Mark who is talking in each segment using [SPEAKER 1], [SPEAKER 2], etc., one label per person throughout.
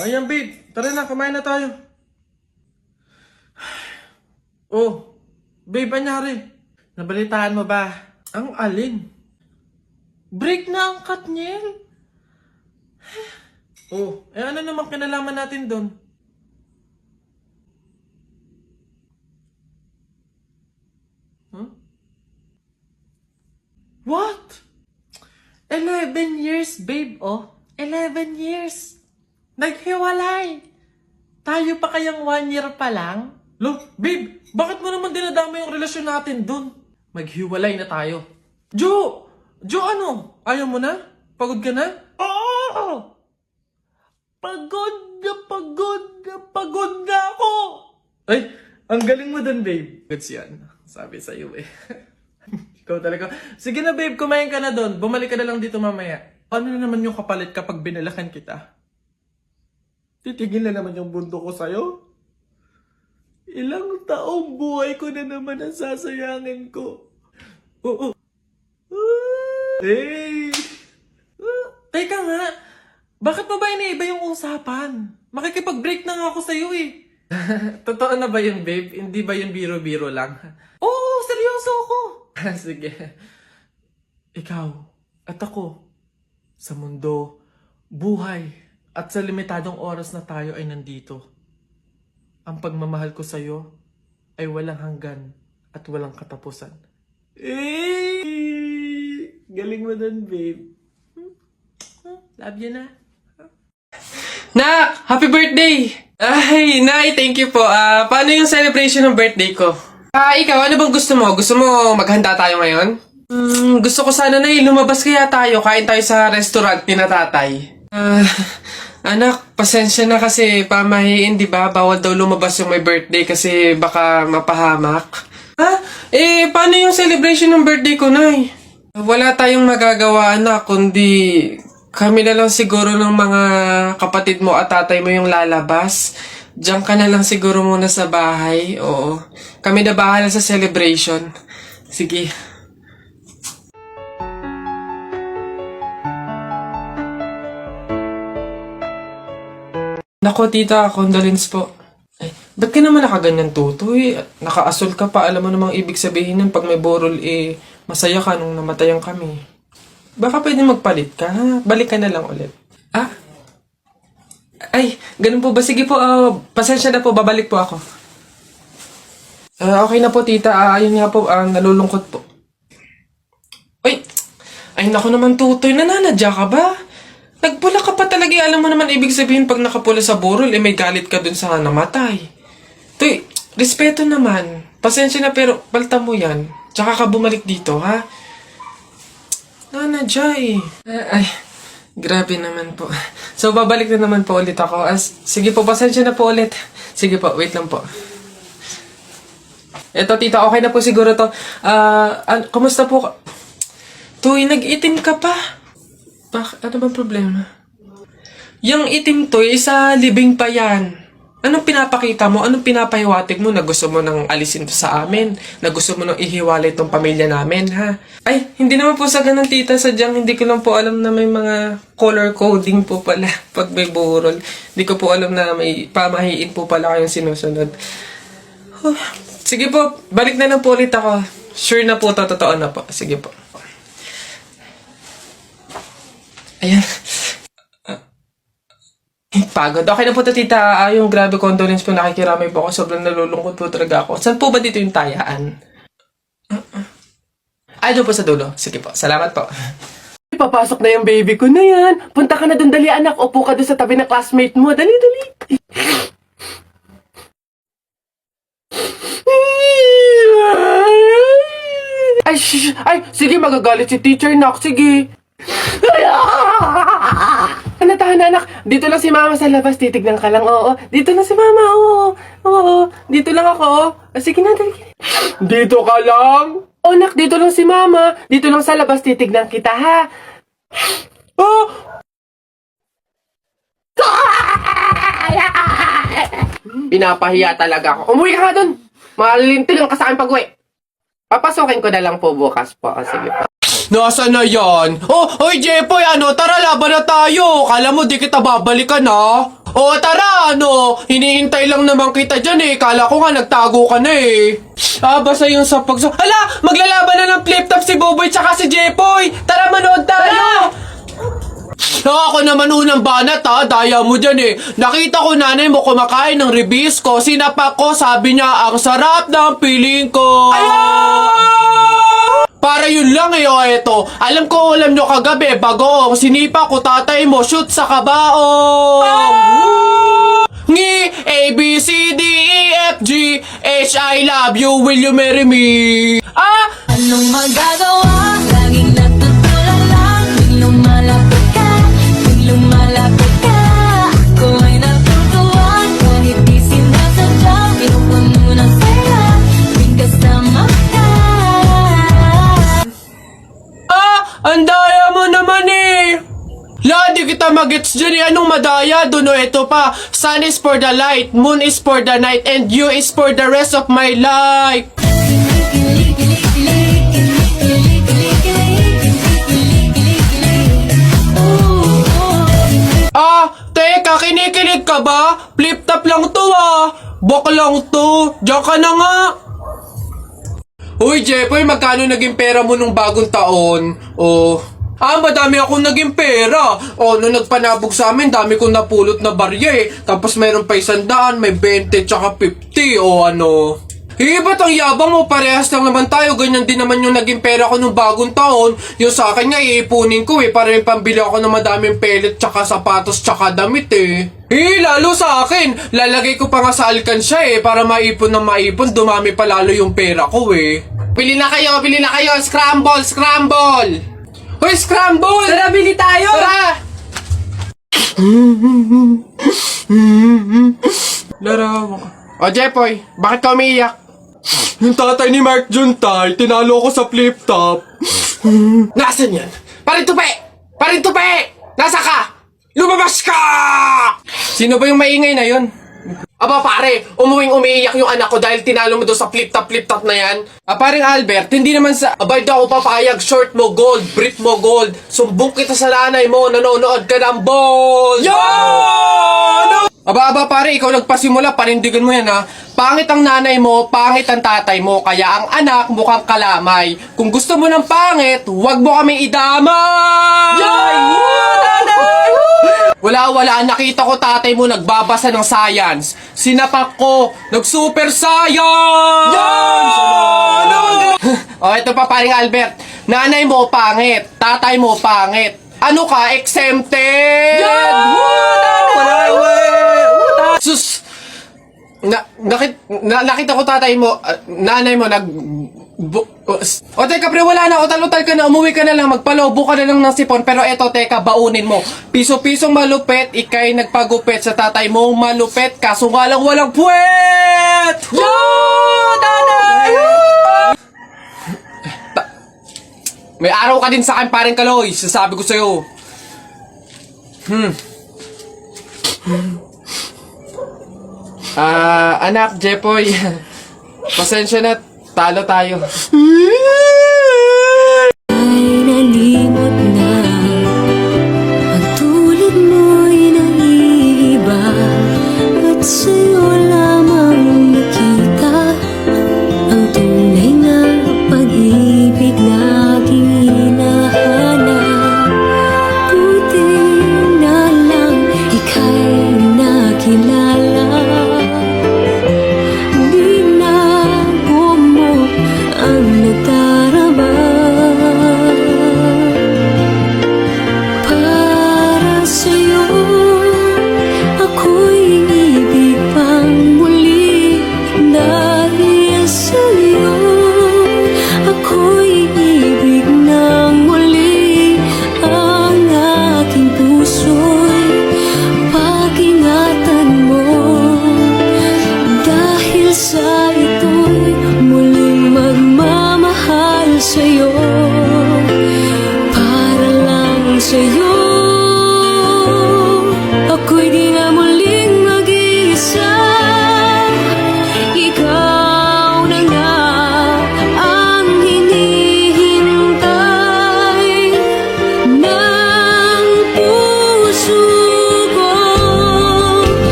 [SPEAKER 1] Ayan, babe. Tara na, kumain na tayo. Oh, babe, anyari? Nabalitaan mo ba? Ang alin? Break na ang Katniel. Oh, ano naman kinalaman natin doon? Huh? What? 11 years, babe, oh. 11 years. Naghiwalay. Tayo pa kayang 1 year pa lang? Lo, babe, bakit mo naman dinadama yung relasyon natin dun? Maghiwalay na tayo. Jo, ano? Ayaw mo na? Pagod ka na? Oo! Pagod na ako! Ay, ang galing mo dun, babe. Goods yan. Sabi sa'yo eh. Ikaw talaga. Sige na, babe, kumain ka na dun. Bumalik ka na lang dito mamaya. Ano na naman yung kapalit kapag binalakan kita? Titigil na naman yung bundo ko sa'yo? Ilang taong buhay ko na naman ang sasayangin ko. Oo. Hey! Teka nga, bakit mo ba iniiba yung usapan? Makikipag-break na nga ako sa'yo eh. Totoo na ba yun, babe? Hindi ba yun biro-biro lang? Oo, seryoso ako. Sige. Ikaw at ako, sa mundo, buhay, at sa limitadong oras na tayo ay nandito. Ang pagmamahal ko sa'yo ay walang hanggan at walang katapusan. Galing mo dun, babe. Love you na. Nak! Happy birthday! Ay, Nay, thank you po. Paano yung celebration ng birthday ko? Ikaw, ano bang gusto mo? Gusto mo maghanda tayo ngayon? Gusto ko sana, Nay, lumabas kaya tayo. Kain tayo sa restaurant ni na tatay. Anak, pasensya na kasi pamahiin, di ba? Bawal daw lumabas yung may birthday kasi baka mapahamak. Paano yung celebration ng birthday ko, Nay? Wala tayong magagawa, anak, kundi kami na lang siguro ng mga kapatid mo at tatay mo yung lalabas. Diyan ka na lang siguro muna sa bahay. Oo. Kami na bahala sa celebration. Sige. Nako, tita, condolence po. Ay, ba't ka naman nakaganyan, tutoy? Naka-asol ka pa. Alam mo namang ibig sabihin nun pag may borol, masaya ka nung namatayan kami. Baka pwede magpalit ka, ha? Balik ka na lang ulit. Ay, ganun po ba? Sige po, pasensya na po, babalik po ako. Okay na po, tita. Ayun nga po, nalulungkot po. Ay, naku naman, tutoy. Nananadya ka ba? Nagpula ka pa talaga. Alam mo naman ibig sabihin pag nakapula sa burol, may galit ka dun sa namatay. Tuy, respeto naman. Pasensya na pero palta mo yan. Tsaka ka bumalik dito, ha? Nanadya eh. Ay, grabe naman po. So, babalik na naman po ulit ako. Sige po, pasensya na po ulit. Sige po, wait lang po. Eto, tita, okay na po siguro to. Kumusta po? Tuy, nag-itim ka pa. Ano bang problema? Yung itim to, sa libing pa yan. Anong pinapakita mo? Anong pinapahiwatig mo na gusto mo nang alisin to sa amin? Na gusto mo nang ihiwalay tong pamilya namin, ha? Ay, hindi naman po sa ganun, tita. Sadyang hindi ko lang po alam na may mga color coding po pala pag may burol. Hindi ko po alam na may pamahiin po pala kayong sinusunod. Sige po, balik na lang po ulit ako. Sure na po, totoo na po. Sige po. Ayan. Pagod. Okay na po to, tita. Yung grabe condolence po, nakikiramay po ako. Sobrang nalulungkot po talaga ako. Saan po ba dito yung tayaan? Doon po sa dulo. Sige po. Salamat po. Papasok na yung baby ko na yan. Punta ka na doon, dali anak. Upo ka doon sa tabi ng classmate mo. Dali. Ay, sige, magagalit si teacher, nak. Sige. Tahan, anak. Dito lang si mama sa labas. Titignan ka lang. Oo. Dito lang si mama. Oo. Dito lang ako. Sige na, dali. Dito ka lang? Oh, nak. Dito lang si mama. Dito lang sa labas. Titignan kita, ha? Oh! Pinapahiya talaga ako. Umuwi ka nga dun. Malilintil lang ka sa akin pag-uwi. Papasokin ko na lang po bukas po. Sige po. Nasaan na yan? Hoy, Jepoy, tara, laban na tayo. Kala mo, di kita babalikan, ha? O tara, hinihintay lang naman kita dyan eh. Kala ko nga nagtago ka na eh. Basta yung sa Hala, maglalaban na ng flip-top si Boboy tsaka si Jepoy. Tara, manood tayo. Ako naman unang banat ha, daya mo dyan eh. Nakita ko nanay mo kumakain ng ribisco. Sinapak ko, sabi niya, ang sarap ng piling ko. Para yun lang eh, eto. Alam ko ulam nyo kagabi, bagoong. Sinipa ko tatay mo, shoot sa kabaong. Ngi, A, B, C, D, E, F, G, H, I love you, will you marry me?
[SPEAKER 2] Anong magagawa? Laging natutulala. Tuwing lumalapit ka, tuwing lumalapit ka, ako ay natutuwa. Kahit di sinasadya, pinupuno ng saya, tuwing kasama ka.
[SPEAKER 1] Ang daya mo naman eh! La, di kita magets dyan eh. Anong madaya? Doon ito pa. Sun is for the light, moon is for the night, and you is for the rest of my life. Teka, kinikilig ka ba? Flip-top lang to Bok lang to. Diyan ka na nga. Uy, Jepoy, magkano naging pera mo nung bagong taon? Madami akong naging pera. Nung nagpanabog sa amin, dami kong napulot na barya eh. Tapos meron pa 100, may 20, tsaka 50, ba't ang yabang mo? Parehas lang naman tayo. Ganyan din naman yung naging pera ko nung bagong taon. Yung sa akin nga, iipunin ko eh. Para yung pambili ako ng madaming pellet, tsaka sapatos, tsaka damit eh. Lalo sa akin. Lalagay ko pa nga sa alkansya eh. Para maipon ng maipon, dumami pa lalo yung pera ko eh. Bili na kayo! Scramble! Scramble! Hoy, scramble! Tara, bili tayo! Tara! Larawa ka. Jepoy, bakit ka umiiyak? Yung tatay ni Mark Juntay, tinalo ko sa flip-top. Nasaan yan? Parin tupi! Nasa ka? Lumabas ka! Sino ba yung maingay na yon? Aba pare, umiiyak yung anak ko dahil tinalo mo doon sa flip-top na yan. Paring Albert, hindi naman sa abay daw ako papayag, short mo gold, brief mo gold, sumbong kita sa nanay mo, nanonood ka ng balls! Aba pare, ikaw nagpasimula, panindigan mo yan ha. Pangit ang nanay mo, pangit ang tatay mo, kaya ang anak mukhang kalamay. Kung gusto mo ng pangit, huwag mo kami idamay! Wala, nakita ko tatay mo nagbabasa ng science. Sinapak ko, nag-super science! Ito pa paring Albert. Nanay mo pangit, tatay mo pangit. Ano ka, exempted? Sus! Nakita ko tatay mo, nanay mo teka pre, wala na, utal-utal ka na, umuwi ka na lang, magpalobo ka na lang ng sipon, pero eto teka, baunin mo. Piso-pisong malupet, ikay nagpagupit sa tatay mo, malupet, kaso nga lang walang puwet! May araw ka din sa akin, paring Kaloy, sasabi ko sa'yo. Anak, Jepoy, pasensya na, talo tayo.
[SPEAKER 2] Ay nalimot na, ang tulad mo'y naiiba, at sa'yo lamang nakita ang tunay na pag-ibig na aking hinahanap. Buti na lang ika'y nakilala. Binago mo ang nadarama. Para sa'yo, ako'y ibig pa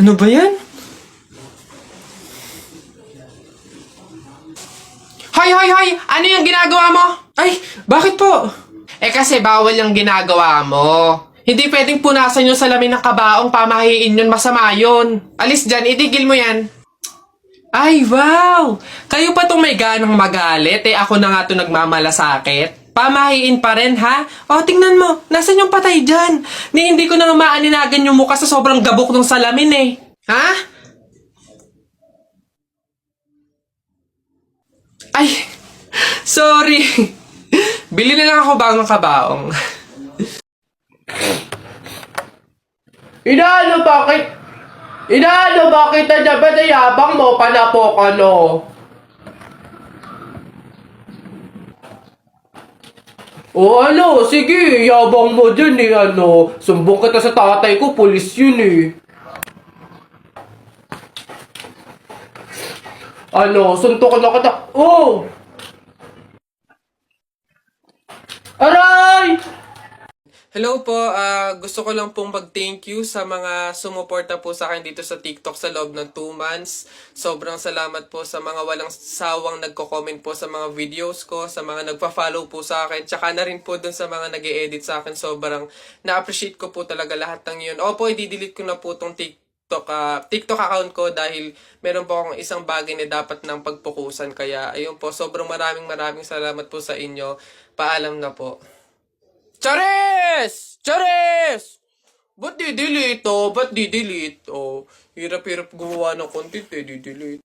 [SPEAKER 1] Ano ba yan? Hoy, hoy, hoy! Ano yung ginagawa mo? Ay, bakit po? Kasi bawal yung ginagawa mo. Hindi pwedeng punasan yung salamin ng kabaong, pamahiin yun, masama yun. Alis dyan, itigil mo yan. Ay, wow! Kayo pa tong may ganang magalit, ako na nga to nagmamalasakit. Pamahiin pa rin, ha? O, tingnan mo, nasan yung patay dyan? Hindi ko na nga maaninagan yung mukha sa sobrang gabok ng salamin, Ha? Ay, sorry. Bili na lang ako bagong kabaong. Inaano, bakit? Inaano, bakit na ba nayabang mo? Panapok, ano? O ano, sige, yabang mo dyan ano. Sumbong kita sa tatay ko, pulis yun Ano, suntok na kita. Oh! Aray! Hello po, gusto ko lang pong mag-thank you sa mga sumuporta po sa akin dito sa TikTok sa loob ng 2 months. Sobrang salamat po sa mga walang sawang nagko-comment po sa mga videos ko, sa mga nagpa-follow po sa akin, tsaka na rin po dun sa mga nag-e-edit sa akin. Sobrang na-appreciate ko po talaga lahat ng yun. Opo, i-delete ko na po tong TikTok account ko dahil meron po akong isang bagay na dapat nang pagpukusan. Kaya ayun po, sobrang maraming salamat po sa inyo. Paalam na po. Charis! Charis! Ba't di-delete Ba't di-delete Hirap-hirap gumawa ng content di-delete.